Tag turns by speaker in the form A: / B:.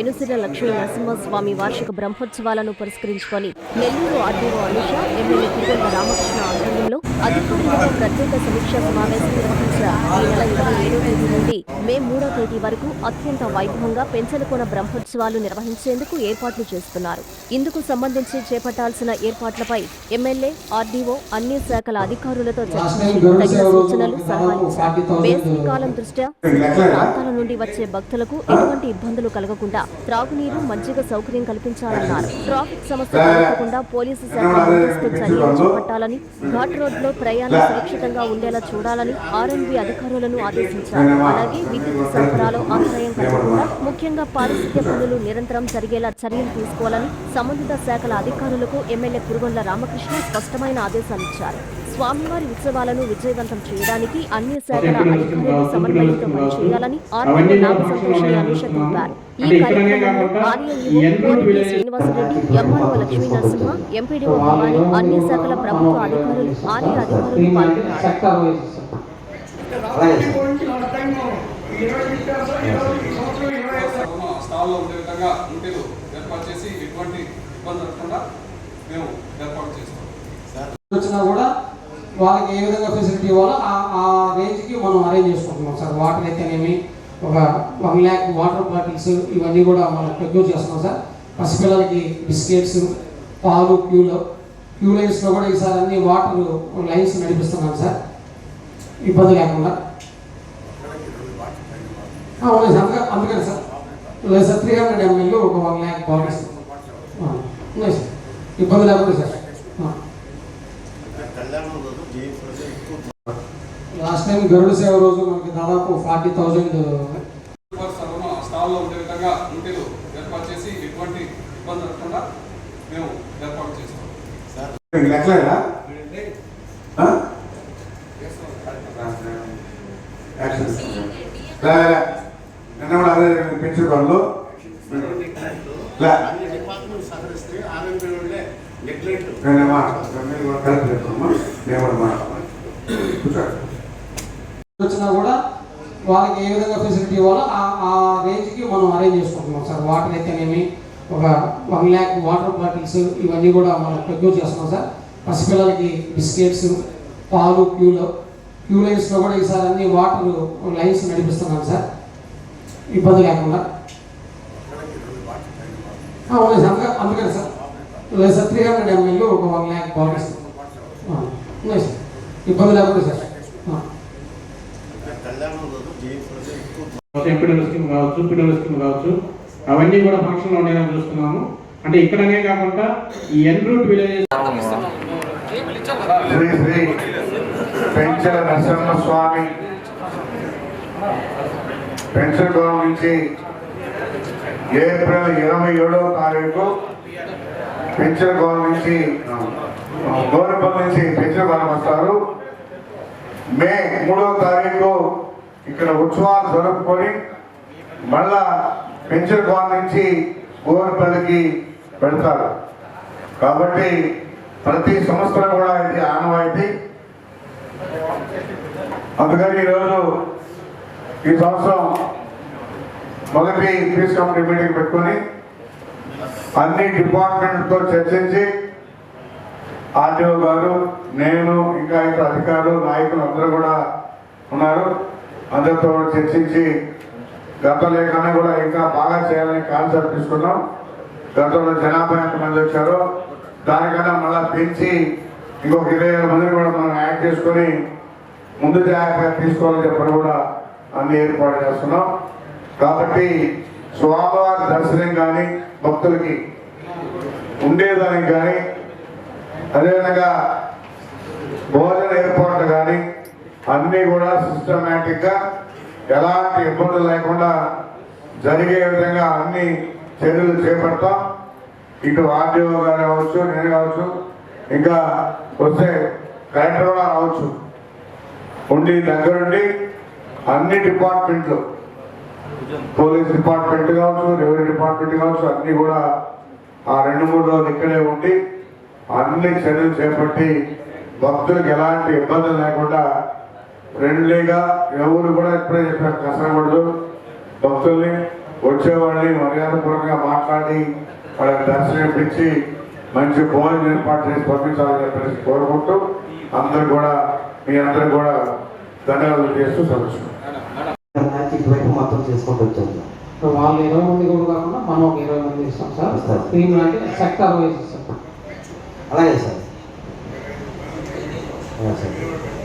A: పెనుసిర లక్ష్మీ నరసింహస్వామి వార్షిక బ్రహ్మోత్సవాలను పురస్కరించుకొని Nellore RDO Anusha, MLA తిరుగొండ Ramakrishna ఆధ్వర్యంలో అధికారులతో ప్రత్యేక సమీక్షా సమావేశం నిర్వహించారు. ఈ నెల 27వ తేదీ నుండి మే 3వ తేదీ వరకు అత్యంత వైభవంగా పెంచలకోన బ్రహ్మోత్సవాలు నిర్వహించేందుకు ఏర్పాట్లు చేస్తున్నారు. ఇందుకు సంబంధించి చేపట్టాల్సిన ఏర్పాట్లపై ఎమ్మెల్యే, ఆర్డీఓ అన్ని శాఖల అధికారులతో చర్చించి తగిన సూచనలు, సలహాలు ఇచ్చారు. వేసవి కాలం దృష్ట్యా ప్రాంతాల నుండి వచ్చే భక్తులకు ఎటువంటి ఇబ్బందులు కలగకుండా త్రాగునీరు, మజ్జిగ సౌకర్యం కల్పించాలన్నారు. ట్రాఫిక్ సమస్య కలగకుండా పోలీసు శాఖ ముందస్తు చర్యలు చేపట్టాలని, ఘాట్ రోడ్లో ప్రయాణం సురక్షితంగా ఉండేలా చూడాలని ఆర్ఎండ్బీ అధికారులను ఆదేశించారు. అలాగే విద్యుత్ సరఫరాలో అంతరాయం కలగకుండా ముఖ్యంగా పారిశుద్ధ్య పనులు నిరంతరం జరిగేలా చర్యలు తీసుకోవాలని సంబంధిత శాఖల అధికారులకు ఎమ్మెల్యే తిరుగొండ రామకృష్ణ స్పష్టమైన ఆదేశాలిచ్చారు. స్వామివారి ఉత్సవాలను విజయవంతం చేయడానికి అన్ని శాఖల అధికారులు సమన్వయంతో పనిచేయాలని ఆర్ఎండ్బీ నాగసంతోషిని అనుష తెలిపారు. ఈ కార్యక్రమంలో ఆర్ఏఈఓ కోరిటి శ్రీనివాసరెడ్డి, ఎంఆర్ఓ లక్ష్మీ నరసింహ, ఎంపీడీఓ భవానీ, అన్ని శాఖల ప్రభుత్వ అధికారులు, ఆర్ఏ అధికారులు పాల్గొన్నారు.
B: వాళ్ళకి ఏ విధంగా ఫెసిలిటీ ఇవ్వాలో ఆ రేంజ్కి మనం అరేంజ్ చేసుకుంటున్నాం సార్. వాటర్ అయితేనేమి ఒక 1 lakh వాటర్ బాటిల్స్ ఇవన్నీ కూడా మనం ప్రొక్యూర్ చేస్తున్నాం సార్. పసిపిల్లలకి బిస్కెట్స్, పాలు, క్యూ లైన్స్లో కూడా ఈసారి అన్ని వాటర్ లైన్స్ నడిపిస్తున్నాం సార్, ఇబ్బంది లేకుండా. ఉన్నాయి సార్, అందుకని సార్ లేదు సార్ 300 ml ఒక 1 lakh బాటిల్స్ ఉన్నాయి సార్, ఇబ్బంది లేకుండా సార్. లాస్ట్ టైం గరుడ సేవ రోజు మనకి దాదాపు 40,000
C: స్టాల్లో ఉండే విధంగా ఇంటిలో ఏర్పాటు చేసి ఎటువంటి ఇబ్బంది లేకుండా మేము ఏర్పాటు చేస్తాం సార్.
D: పెంచుకోవాలి
B: వచ్చినా కూడా వాళ్ళకి ఏ విధంగా ఫెసిలిటీ ఇవ్వాలో ఆ రేంజ్కి మనం అరేంజ్ చేసుకుంటున్నాం సార్. వాటర్ అయితేనేమి ఒక 1 lakh వాటర్ బాటిల్స్ ఇవన్నీ కూడా మనం ప్రొక్యూర్ చేస్తున్నాం సార్. పసిపిల్లలకి బిస్కెట్స్, పాలు, క్యూ లైన్స్లో కూడా ఈసారి అన్ని వాటర్ లైన్స్ నడిపిస్తున్నాం సార్, ఇబ్బంది లేకుండా. ఉన్నాయి సార్, అందుకని సార్ లేదు సార్ 300 ml ఒక 1 lakh బాటిల్స్ ఉన్నాయి సార్, ఇబ్బంది లేకుండా సార్.
E: ఎంపీడీఓ స్కీమ్ కావచ్చు, పీడీఓ స్కీమ్ కావచ్చు, అవన్నీ కూడా ఫంక్షన్లో ఉండేదని చూస్తున్నాము. అంటే ఇక్కడనే కాకుండా ఈ en route villages
D: Shri Shri Penchala Narasimhaswamy pension గృహం నుంచి ఏప్రిల్ 27వ తారీఖు పెన్షన్ గృహం నుంచి గోరపల్లి నుంచి పెన్షన్ గృహం వస్తారు. మే 3వ తారీఖు ఇక్కడ ఉత్సవాలు జరుపుకొని మళ్ళా పెన్షన్ గృహం నుంచి గోరపల్లికి వెళ్తారు. కాబట్టి ప్రతి సంవత్సరం కూడా ఇది ఆనవాయితీ. అందుకని ఈరోజు ఈ సంవత్సరం మొదటి పీస్ కమిటీ మీటింగ్ పెట్టుకొని అన్ని డిపార్ట్మెంట్తో చర్చించి ఆర్డీఓ గారు, నేను, ఇంకా ఇతర అధికారులు, నాయకులు అందరూ కూడా ఉన్నారు. అందరితో చర్చించి గత లేఖన కూడా ఇంకా బాగా చేయాలని కాన్సెప్ట్ తీసుకున్నాం. గతంలో జనాభా ఎంతమంది వచ్చారో దానికన్నా మళ్ళీ పెంచి ఇంకొక 20,000 మందిని కూడా మనం యాడ్ చేసుకొని ముందు జాగ్రత్తగా తీసుకోవాలని చెప్పని కూడా అన్ని ఏర్పాటు చేస్తున్నాం. కాబట్టి స్వామివారి దర్శనం కానీ, భక్తులకి ఉండేదానికి కానీ, అదేవిధంగా భోజన ఏర్పాట్లు కానీ అన్నీ కూడా సిస్టమేటిక్గా ఎలాంటి ఇబ్బందులు లేకుండా జరిగే విధంగా అన్ని చర్యలు చేపడతాం. ఇటు ఆర్డీఓ గారు కావచ్చు, నేను కావచ్చు, ఇంకా వస్తే కలెక్టర్ కూడా రావచ్చు, ఉండి దగ్గరుండి అన్ని డిపార్ట్మెంట్లు, పోలీస్ డిపార్ట్మెంట్ కావచ్చు, రెవెన్యూ డిపార్ట్మెంట్ కావచ్చు, అన్నీ కూడా ఆ 2-3 రోజులు ఇక్కడే ఉండి అన్ని చర్యలు చేపట్టి భక్తులకు ఎలాంటి ఇబ్బందులు లేకుండా ఫ్రెండ్లీగా ఎవరు కూడా ఎప్పుడే చెప్పారు కష్టపడదు, భక్తుల్ని వచ్చేవాళ్ళని మర్యాదపూర్వకంగా మాట్లాడి వాళ్ళకి దర్శనం ఇప్పించి మంచి భోజనం ఏర్పాటు చేసి పంపించాలని చెప్పేసి కోరుకుంటూ అందరూ కూడా మీ అందరూ కూడా ధన్యవాదాలు చేస్తూ సమస్య
F: ఇటువైపు మొత్తం చేసుకుంటూ వచ్చాను సార్.
B: ఇప్పుడు వాళ్ళు 20 మంది కూడా కాకుండా మనం ఒక 20 మంది ఇస్తాం సార్.
F: ఇస్తారు.
B: టీమ్ అంటే సెక్టార్ వైజ్ ఇస్తాం.
F: అలాగే సార్. అలాగే సార్.